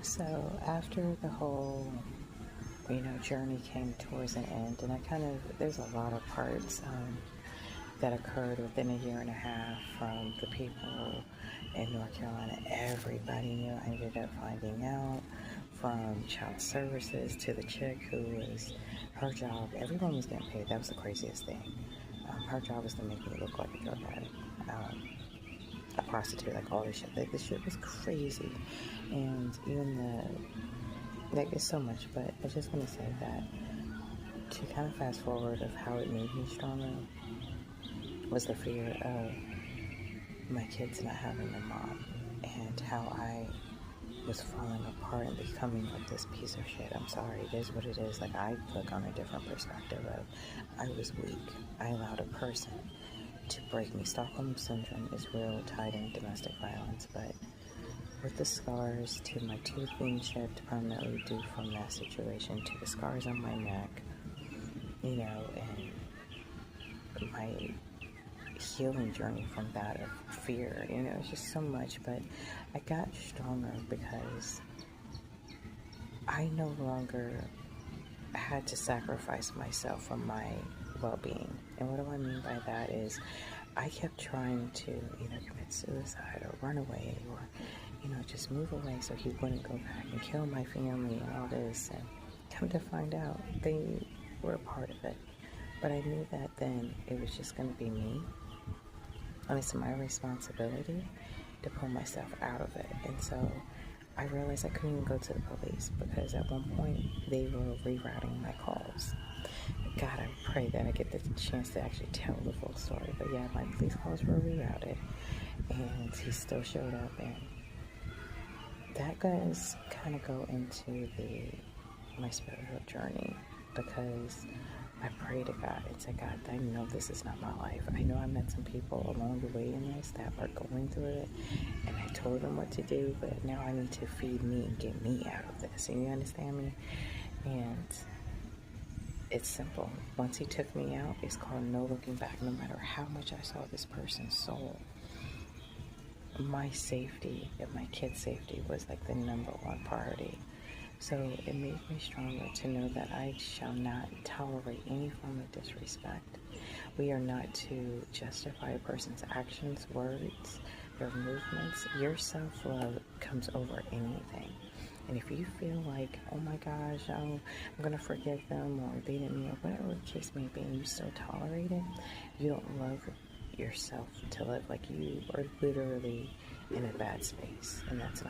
So after the whole, journey came towards an end, and there's a lot of parts that occurred within a year and a half from the people in North Carolina. Everybody knew. I ended up finding out from child services to the chick who was her job. Everyone was getting paid. That was the craziest thing. Her job was to make me look like a drug addict. A prostitute, like all this shit. Like, this shit was crazy. And even it's so much, but I just want to say that to kind of fast forward of how it made me stronger was the fear of my kids not having a mom and how I was falling apart and becoming like this piece of shit. I'm sorry, it is what it is. Like, I look on a different perspective of I was weak. I allowed a person to break me. Stockholm Syndrome is real, tied in domestic violence, but with the scars to my tooth being chipped permanently due from that situation to the scars on my neck, and my healing journey from that of fear, it's just so much. But I got stronger because I no longer had to sacrifice myself for my well-being. And what do I mean by that is I kept trying to either commit suicide or run away or just move away so he wouldn't go back and kill my family and all this. And come to find out, they were a part of it. But I knew that then it was just going to be me. And it's my responsibility to pull myself out of it. And so I realized I couldn't even go to the police because at one point they were rerouting my calls. God, I pray that I get the chance to actually tell the full story. But yeah, my police calls were rerouted and he still showed up, and that does kind of go into my spiritual journey because I pray to God and say, God, I know this is not my life. I know I met some people along the way in this that are going through it, and I told them what to do, but now I need to feed me and get me out of this. And you understand me? And it's simple. Once he took me out, it's called no looking back. No matter how much I saw this person's soul, my safety and my kids' safety was like the number one priority. So it made me stronger to know that I shall not tolerate any form of disrespect. We are not to justify a person's actions, words, their movements. Your self-love comes over anything. And if you feel like, oh my gosh, I'm going to forgive them, or they didn't mean, whatever the case may be, and you still tolerate it, you don't love yourself to live. Like, you are literally in a bad space, and that's